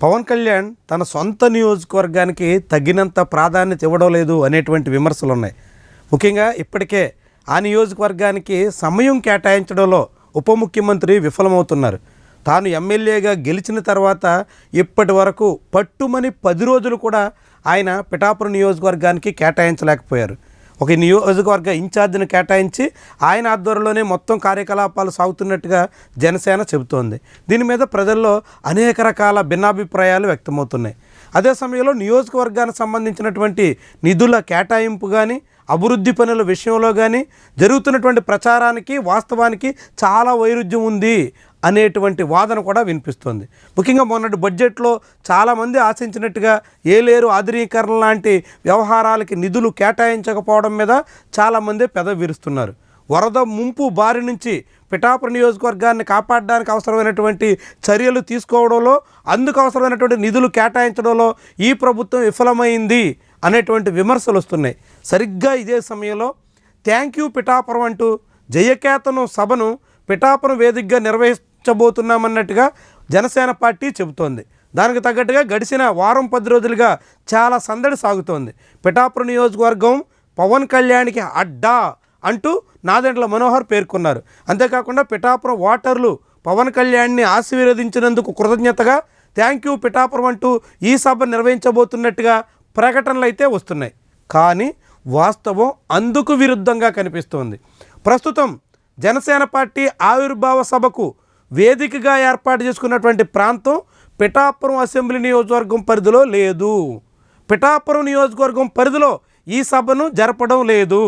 పవన్ కళ్యాణ్ తన సొంత నియోజకవర్గానికి తగినంత ప్రాధాన్యత ఇవ్వడం లేదు అనేటువంటి విమర్శలు ఉన్నాయి. ముఖ్యంగా ఇప్పటికే ఆ నియోజకవర్గానికి సమయం కేటాయించడంలో ఉప ముఖ్యమంత్రి విఫలమవుతున్నారు. తాను ఎమ్మెల్యేగా గెలిచిన తర్వాత ఇప్పటి వరకు పట్టుమని 10 రోజులు కూడా ఆయన పిఠాపురం నియోజకవర్గానికి కేటాయించలేకపోయారు. ఒక నియోజకవర్గ ఇన్ఛార్జిని కేటాయించి ఆయన ఆధ్వర్యంలోనే మొత్తం కార్యకలాపాలు సాగుతున్నట్టుగా జనసేన చెబుతోంది. దీని మీద ప్రజల్లో అనేక రకాల భిన్నాభిప్రాయాలు వ్యక్తమవుతున్నాయి. అదే సమయంలో నియోజకవర్గానికి సంబంధించినటువంటి నిధుల కేటాయింపు కానీ, అభివృద్ధి పనుల విషయంలో కానీ జరుగుతున్నటువంటి ప్రచారానికి వాస్తవానికి చాలా వైరుధ్యం ఉంది అనేటువంటి వాదన కూడా వినిపిస్తుంది. ముఖ్యంగా మొన్నటి బడ్జెట్లో చాలామంది ఆశించినట్టుగా ఏలేరు ఆధునీకరణ లాంటి వ్యవహారాలకి నిధులు కేటాయించకపోవడం మీద చాలామంది పెదవి విరుస్తున్నారు. వరద ముంపు బారి నుంచి పిఠాపురం నియోజకవర్గాన్ని కాపాడడానికి అవసరమైనటువంటి చర్యలు తీసుకోవడంలో, అందుకు అవసరమైనటువంటి నిధులు కేటాయించడంలో ఈ ప్రభుత్వం విఫలమైంది అనేటువంటి విమర్శలు వస్తున్నాయి. సరిగ్గా ఇదే సమయంలో థ్యాంక్ యూ పిఠాపురం అంటూ జయకేతనం సభను పిఠాపురం వేదికగా నిర్వహించబోతున్నామన్నట్టుగా జనసేన పార్టీ చెబుతోంది. దానికి తగ్గట్టుగా గడిచిన వారం 10 రోజులుగా చాలా సందడి సాగుతోంది. పిఠాపురం నియోజకవర్గం పవన్ కళ్యాణ్కి అడ్డా అంటూ నాదెండ్ల మనోహర్ పేర్కొన్నారు. అంతేకాకుండా పిఠాపురం ఓటర్లు పవన్ కళ్యాణ్ని ఆశీర్వదించినందుకు కృతజ్ఞతగా థ్యాంక్ యూ పిఠాపురం అంటూ ఈ సభ నిర్వహించబోతున్నట్టుగా ప్రకటనలు అయితే వస్తున్నాయి. కానీ వాస్తవం అందుకు విరుద్ధంగా కనిపిస్తోంది. ప్రస్తుతం జనసేన పార్టీ ఆవిర్భావ సభకు వేదికగా ఏర్పాటు చేసుకున్నటువంటి ప్రాంతం పిఠాపురం అసెంబ్లీ నియోజకవర్గం పరిధిలో లేదు. పిఠాపురం నియోజకవర్గం పరిధిలో ఈ సభను జరపడం లేదు.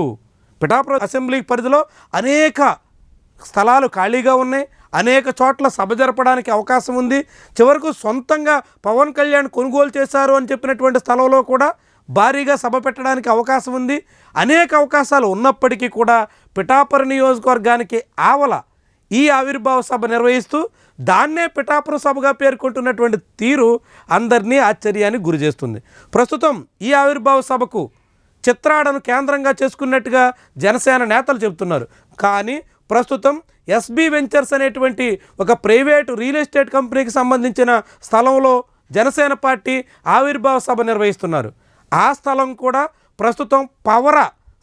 పిఠాపురం అసెంబ్లీ పరిధిలో అనేక స్థలాలు ఖాళీగా ఉన్నాయి. అనేక చోట్ల సభ జరపడానికి అవకాశం ఉంది. చివరకు సొంతంగా పవన్ కళ్యాణ్ కొనుగోలు చేశారు అని చెప్పినటువంటి స్థలంలో కూడా భారీగా సభ పెట్టడానికి అవకాశం ఉంది. అనేక అవకాశాలు ఉన్నప్పటికీ కూడా పిఠాపురం నియోజకవర్గానికి ఆవల ఈ ఆవిర్భావ సభ నిర్వహిస్తూ దాన్నే పిఠాపురం సభగా పేర్కొంటున్నటువంటి తీరు అందరినీ ఆశ్చర్యానికి గురి చేస్తుంది. ప్రస్తుతం ఈ ఆవిర్భావ సభకు చిత్రాడను కేంద్రంగా చేసుకున్నట్టుగా జనసేన నేతలు చెబుతున్నారు. కానీ ప్రస్తుతం ఎస్బీ వెంచర్స్ అనేటువంటి ఒక ప్రైవేటు రియల్ ఎస్టేట్ కంపెనీకి సంబంధించిన స్థలంలో జనసేన పార్టీ ఆవిర్భావ సభ నిర్వహిస్తున్నారు. ఆ స్థలం కూడా ప్రస్తుతం పవర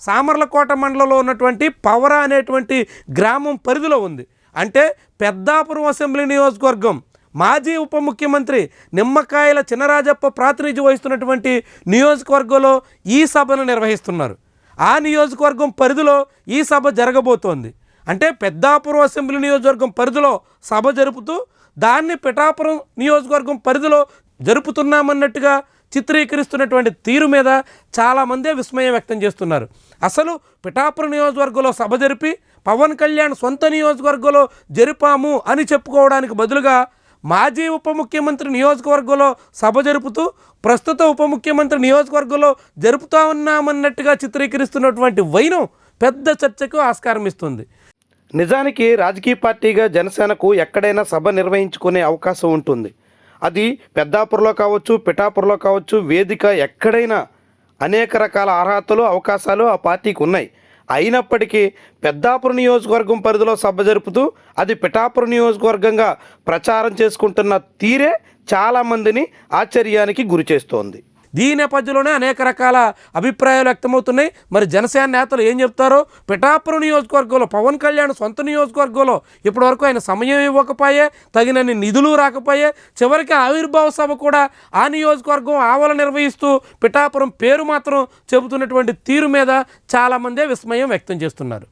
సామర్లకోట మండలంలో ఉన్నటువంటి పవర అనేటువంటి గ్రామం పరిధిలో ఉంది. అంటే పెద్దాపురం అసెంబ్లీ నియోజకవర్గం మాజీ ఉప ముఖ్యమంత్రి నిమ్మకాయల చినరాజప్ప ప్రాతినిధ్యం వహిస్తున్నటువంటి నియోజకవర్గంలో ఈ సభను నిర్వహిస్తున్నారు. ఆ నియోజకవర్గం పరిధిలో ఈ సభ జరగబోతోంది. అంటే పెద్దాపురం అసెంబ్లీ నియోజకవర్గం పరిధిలో సభ జరుపుతూ దాన్ని పిఠాపురం నియోజకవర్గం పరిధిలో జరుపుతున్నామన్నట్టుగా చిత్రీకరిస్తున్నటువంటి తీరు మీద చాలామందే విస్మయం వ్యక్తం చేస్తున్నారు. అసలు పిఠాపురం నియోజకవర్గంలో సభ జరిపి పవన్ కళ్యాణ్ సొంత నియోజకవర్గంలో జరిపాము అని చెప్పుకోవడానికి బదులుగా మాజీ ఉప ముఖ్యమంత్రి నియోజకవర్గంలో సభ జరుపుతూ ప్రస్తుత ఉప ముఖ్యమంత్రి నియోజకవర్గంలో జరుపుతా ఉన్నామన్నట్టుగా చిత్రీకరిస్తున్నటువంటి వైనం పెద్ద చర్చకు ఆస్కారం ఇస్తుంది. నిజానికి రాజకీయ పార్టీగా జనసేనకు ఎక్కడైనా సభ నిర్వహించుకునే అవకాశం ఉంటుంది. అది పెద్దాపురంలో కావచ్చు, పిఠాపురంలో కావచ్చు, వేదిక ఎక్కడైనా అనేక రకాల అర్హతలు అవకాశాలు ఆ పార్టీకి ఉన్నాయి. అయినప్పటికీ పెద్దాపురం నియోజకవర్గం పరిధిలో సభ జరుపుతూ అది పిఠాపురం నియోజకవర్గంగా ప్రచారం చేసుకుంటున్న తీరే చాలామందిని ఆశ్చర్యానికి గురి చేస్తోంది. దీని నేపథ్యంలోనే అనేక రకాల అభిప్రాయాలు వ్యక్తమవుతున్నాయి. మరి జనసేన నేతలు ఏం చెప్తారో, పిఠాపురం నియోజకవర్గంలో పవన్ కళ్యాణ్ సొంత నియోజకవర్గంలో ఇప్పటివరకు ఆయన సమయం ఇవ్వకపోయే, తగినన్ని నిధులు రాకపోయే, చివరికి ఆవిర్భావ సభ కూడా ఆ నియోజకవర్గం ఆవల నిర్వహిస్తూ పిఠాపురం పేరు మాత్రం చెబుతున్నటువంటి తీరు మీద చాలామందే విస్మయం వ్యక్తం చేస్తున్నారు.